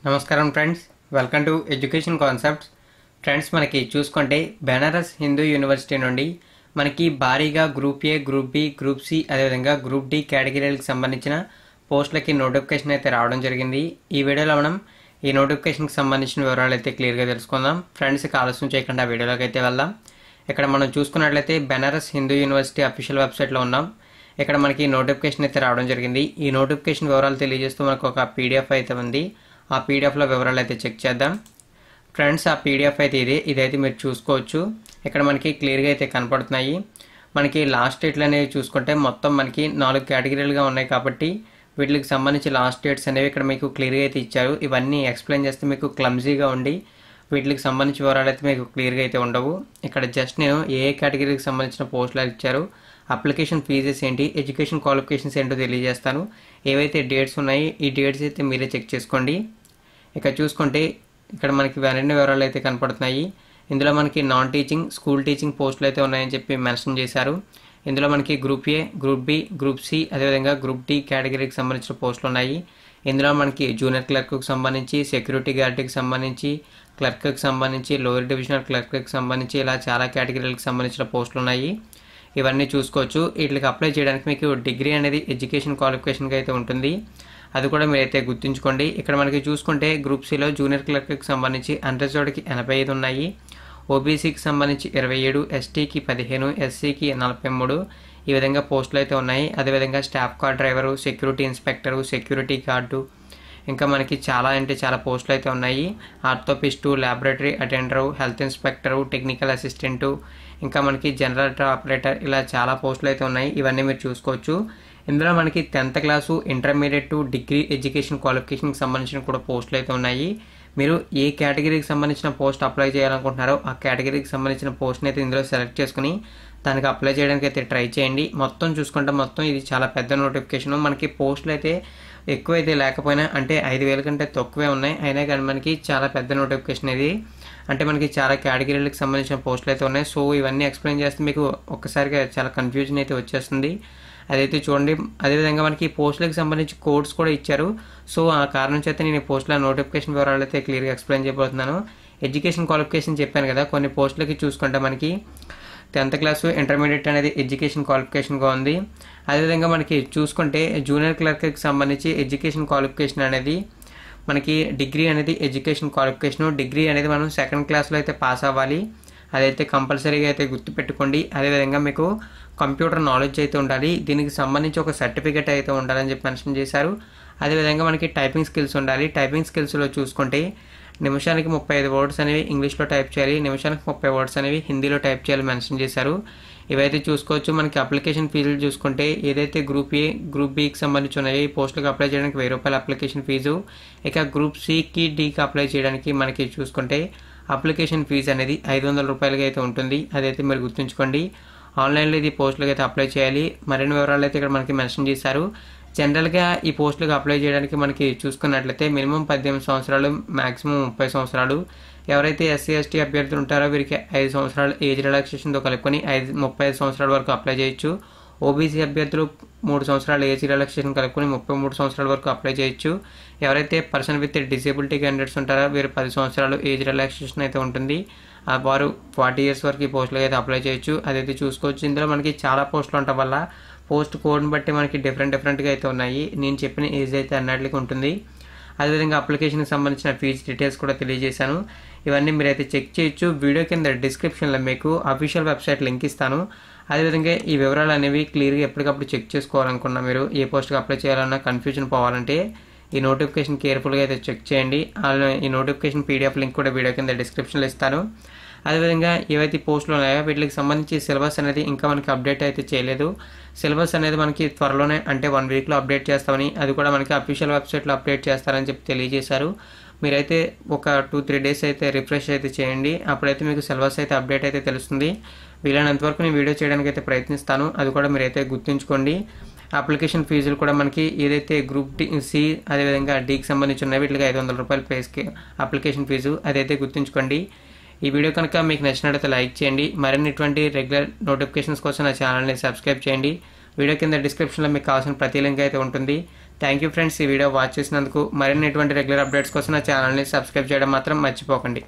నమస్కారం friends, welcome to education concepts. Friends, మనకి చూసుకుంటే బెనారస్ హిందూ యూనివర్సిటీ నుండి మనకి భారీగా group A, group B, group C అదేవిధంగా గ్రూప్ డి కేటగిరీలకు సంబంధించిన పోస్టులకి నోటిఫికేషన్ అయితే రావడం జరిగింది. ఈ వీడియోలో మనం ఈ నోటిఫికేషన్కి సంబంధించిన వివరాలు అయితే క్లియర్గా తెలుసుకుందాం. ఫ్రెండ్స్, ఆలస్యం చేయకుండా వీడియోలోకి అయితే వెళ్దాం. ఇక్కడ మనం చూసుకున్నట్లయితే బెనారస్ హిందూ యూనివర్సిటీ అఫీషియల్ వెబ్సైట్లో ఉన్నాం. ఇక్కడ మనకి నోటిఫికేషన్ అయితే రావడం జరిగింది. ఈ నోటిఫికేషన్ వివరాలు తెలియజేస్తూ మనకు ఒక పీడిఎఫ్ అయితే ఉంది. ఆ పీడిఎఫ్లో వివరాలు అయితే చెక్ చేద్దాం. ఫ్రెండ్స్, ఆ పీడిఎఫ్ అయితే ఇదైతే మీరు చూసుకోవచ్చు. ఇక్కడ మనకి క్లియర్గా అయితే కనపడుతున్నాయి. మనకి లాస్ట్ డేట్లు అనేవి చూసుకుంటే మొత్తం మనకి 4 కేటగిరీలుగా ఉన్నాయి కాబట్టి వీటికి సంబంధించి లాస్ట్ డేట్స్ అనేవి ఇక్కడ మీకు క్లియర్గా అయితే ఇచ్చారు. ఇవన్నీ ఎక్స్ప్లెయిన్ చేస్తే మీకు క్లమ్జీగా ఉండి వీటికి సంబంధించిన వివరాలు అయితే మీకు క్లియర్గా అయితే ఉండవు. ఇక్కడ జస్ట్ నేను ఏ కేటగిరీకి సంబంధించిన పోస్టులు ఇచ్చారు, అప్లికేషన్ ఫీజెస్ ఏంటి, ఎడ్యుకేషన్ క్వాలిఫికేషన్స్ ఏంటో తెలియజేస్తాను. ఏవైతే డేట్స్ ఉన్నాయి ఈ డేట్స్ అయితే మీరే చెక్ చేసుకోండి. ఇక్కడ చూసుకుంటే ఇక్కడ మనకి మరిన్ని వివరాలు అయితే కనపడుతున్నాయి. ఇందులో మనకి నాన్ టీచింగ్, స్కూల్ టీచింగ్ పోస్టులు అయితే ఉన్నాయని చెప్పి మెన్షన్ చేశారు. ఇందులో మనకి group A, group B, group C అదేవిధంగా గ్రూప్ డి కేటగిరీకి సంబంధించిన పోస్టులు ఉన్నాయి. ఇందులో మనకి జూనియర్ క్లర్క్కి సంబంధించి, సెక్యూరిటీ గార్డ్కి సంబంధించి, క్లర్క్కి సంబంధించి, లోయర్ డివిజనల్ క్లర్క్కి సంబంధించి ఇలా చాలా కేటగిరీలకు సంబంధించిన పోస్టులు ఉన్నాయి. ఇవన్నీ చూసుకోవచ్చు. వీటికి అప్లై చేయడానికి మీకు డిగ్రీ అనేది ఎడ్యుకేషన్ క్వాలిఫికేషన్గా అయితే ఉంటుంది. అది కూడా మీరైతే గుర్తుంచుకోండి. ఇక్కడ మనకి చూసుకుంటే గ్రూప్ సిలో జూనియర్ క్లర్క్కి సంబంధించి అన్రిజర్వ్డ్కి 85 ఉన్నాయి, ఓబీసీకి సంబంధించి 27, ఎస్టీకి 15, ఎస్సీకి 43 ఈ విధంగా పోస్టులు అయితే ఉన్నాయి. అదేవిధంగా staff car driver, security inspector, security guard ఇంకా మనకి చాలా పోస్టులు అయితే ఉన్నాయి. Orthoptist, laboratory attendant, health inspector, technical assistant ఇంకా మనకి జనరేటర్ ఆపరేటర్ ఇలా చాలా పోస్టులు అయితే ఉన్నాయి. ఇవన్నీ మీరు చూసుకోవచ్చు. ఇందులో మనకి 10th class, intermediate to degree education క్వాలిఫికేషన్కి సంబంధించిన కూడా పోస్టులు అయితే ఉన్నాయి. మీరు ఏ కేటగిరీకి సంబంధించిన పోస్ట్ అప్లై చేయాలనుకుంటున్నారో ఆ కేటగిరీకి సంబంధించిన పోస్ట్ని అయితే ఇందులో సెలెక్ట్ చేసుకుని దానికి అప్లై చేయడానికి అయితే ట్రై చేయండి. మొత్తం చూసుకుంటే మొత్తం ఇది చాలా పెద్ద నోటిఫికేషన్. మనకి పోస్టులు అయితే ఎక్కువైతే లేకపోయినా అంటే 5,000 కంటే తక్కువే ఉన్నాయి. అయినా కానీ మనకి చాలా పెద్ద నోటిఫికేషన్ ఇది. అంటే మనకి చాలా కేటగిరీలకు సంబంధించిన పోస్టులు అయితే ఉన్నాయి. సో ఇవన్నీ ఎక్స్ప్లెయిన్ చేస్తే మీకు ఒక్కసారిగా చాలా కన్ఫ్యూజన్ అయితే వచ్చేస్తుంది. అదైతే చూడండి. అదేవిధంగా మనకి పోస్టులకు సంబంధించి కోడ్స్ కూడా ఇచ్చారు. సో ఆ కారణం చేత నేను ఈ పోస్టుల నోటిఫికేషన్ వివరాలు అయితే క్లియర్గా ఎక్స్ప్లెయిన్ చేయబోతున్నాను. ఎడ్యుకేషన్ క్వాలిఫికేషన్ చెప్పాను కదా, కొన్ని పోస్టులకి చూసుకుంటే మనకి 10th క్లాసు, ఇంటర్మీడియట్ అనేది ఎడ్యుకేషన్ క్వాలిఫికేషన్గా ఉంది. అదేవిధంగా మనకి చూసుకుంటే జూనియర్ క్లర్క్కి సంబంధించి ఎడ్యుకేషన్ క్వాలిఫికేషన్ అనేది మనకి డిగ్రీ అనేది ఎడ్యుకేషన్ క్వాలిఫికేషను. డిగ్రీ అనేది మనం 2nd క్లాస్లో అయితే పాస్ అవ్వాలి. అదైతే కంపల్సరీగా అయితే గుర్తుపెట్టుకోండి. అదేవిధంగా మీకు కంప్యూటర్ నాలెడ్జ్ అయితే ఉండాలి. దీనికి సంబంధించి ఒక సర్టిఫికేట్ అయితే ఉండాలని చెప్పి మెన్షన్ చేశారు. అదేవిధంగా మనకి టైపింగ్ స్కిల్స్ ఉండాలి. టైపింగ్ స్కిల్స్లో చూసుకుంటే నిమిషానికి 35 వర్డ్స్ అనేవి ఇంగ్లీష్లో టైప్ చేయాలి, నిమిషానికి 30 వర్డ్స్ అనేవి హిందీలో టైప్ చేయాలి మెన్షన్ చేశారు. ఇవైతే చూసుకోవచ్చు. మనకి అప్లికేషన్ ఫీజులు చూసుకుంటే ఏదైతే గ్రూప్ ఏ, గ్రూప్ బికి సంబంధించి ఉన్నాయో ఈ పోస్టులకు అప్లై చేయడానికి 1000 రూపాయల అప్లికేషన్ ఫీజు. ఇక గ్రూప్ సికి, డికి అప్లై చేయడానికి మనకి చూసుకుంటే అప్లికేషన్ ఫీజు అనేది 500 రూపాయలకి అయితే ఉంటుంది. అదైతే మీరు గుర్తుంచుకోండి. ఆన్లైన్లో ఇది పోస్టులకు అయితే అప్లై చేయాలి. మరిన్ని వివరాలు అయితే ఇక్కడ మనకి మెన్షన్ చేశారు. జనరల్గా ఈ పోస్టులకు అప్లై చేయడానికి మనకి చూసుకున్నట్లయితే మినిమం 18 సంవత్సరాలు, మ్యాక్సిమం 30 సంవత్సరాలు. ఎవరైతే ఎస్సీ, ఎస్టీ అభ్యర్థులు ఉంటారో వీరికి 5 సంవత్సరాలు ఏజ్ రిలాక్సేషన్తో కలుపుకొని 35 సంవత్సరాల వరకు అప్లై చేయొచ్చు. ఓబీసీ అభ్యర్థులు 3 సంవత్సరాల ఏజ్ రిలాక్సేషన్ కలుపుకొని 33 సంవత్సరాల వరకు అప్లై చేయొచ్చు. ఎవరైతే పర్సన్ విత్ డిసేబిలిటీ క్యాండిడేట్స్ ఉంటారో వీరు 10 సంవత్సరాలు ఏజ్ రిలాక్సేషన్ అయితే ఉంటుంది. వారు 40 ఇయర్స్ వరకు ఈ పోస్టులకు అయితే అప్లై చేయొచ్చు. అదైతే చూసుకోవచ్చు. ఇందులో మనకి చాలా పోస్టులు ఉండటం వల్ల పోస్ట్ కోడ్ని బట్టి మనకి డిఫరెంట్గా అయితే ఉన్నాయి. నేను చెప్పిన ఏజ్ అయితే అన్నట్లకి ఉంటుంది. అదేవిధంగా అప్లికేషన్కి సంబంధించిన ఫీజు డీటెయిల్స్ కూడా తెలియజేశాను. ఇవన్నీ మీరైతే చెక్ చేయొచ్చు. వీడియో కింద డిస్క్రిప్షన్లో మీకు అఫీషియల్ వెబ్సైట్ లింక్ ఇస్తాను. అదేవిధంగా ఈ వివరాలు అనేవి క్లియర్గా ఎప్పటికప్పుడు చెక్ చేసుకోవాలనుకున్నా, మీరు ఏ పోస్ట్కి అప్లై చేయాలన్నా కన్ఫ్యూజన్ పోవాలంటే ఈ నోటిఫికేషన్ కేర్ఫుల్గా అయితే చెక్ చేయండి. ఈ నోటిఫికేషన్ పీడిఎఫ్ లింక్ కూడా వీడియో కింద డిస్క్రిప్షన్లో ఇస్తాను. అదేవిధంగా ఏవైతే పోస్టులు ఉన్నాయో వీటికి సంబంధించి సిలబస్ అనేది ఇంకా మనకి అప్డేట్ అయితే చేయలేదు. సిలబస్ అనేది మనకి త్వరలోనే అంటే 1 వీక్లో అప్డేట్ చేస్తామని, అది కూడా మనకి అఫీషియల్ వెబ్సైట్లో అప్డేట్ చేస్తారని చెప్పి తెలియజేశారు. మీరైతే ఒక 2-3 డేస్ అయితే రిఫ్రెష్ అయితే చేయండి. అప్పుడైతే మీకు సిలబస్ అయితే అప్డేట్ అయితే తెలుస్తుంది. వీలైనంత వరకు నేను వీడియో చేయడానికి అయితే ప్రయత్నిస్తాను. అది కూడా మీరైతే గుర్తుంచుకోండి. అప్లికేషన్ ఫీజులు కూడా మనకి ఏదైతే గ్రూప్ డి, సి అదేవిధంగా డికి సంబంధించి ఉన్నాయి వీటికి 500 రూపాయల పేస్కి అప్లికేషన్ ఫీజు. అదైతే గుర్తుంచుకోండి. ఈ వీడియో కనుక మీకు నచ్చినట్లయితే లైక్ చేయండి. మరిన్ని ఇటువంటి రెగ్యులర్ నోటిఫికేషన్స్ కోసం నా ఛానల్ని సబ్స్క్రైబ్ చేయండి. వీడియో కింద డిస్క్రిప్షన్లో మీకు కావాల్సిన ప్రతి లింక్ అయితే ఉంటుంది. థ్యాంక్ యూ ఫ్రెండ్స్, ఈ వీడియో వాచ్ చేసినందుకు. మరిన్ని ఇటువంటి రెగ్యులర్ అప్డేట్స్ కోసం నా ఛానల్ని సబ్స్క్రైబ్ చేయడం మాత్రం మర్చిపోకండి.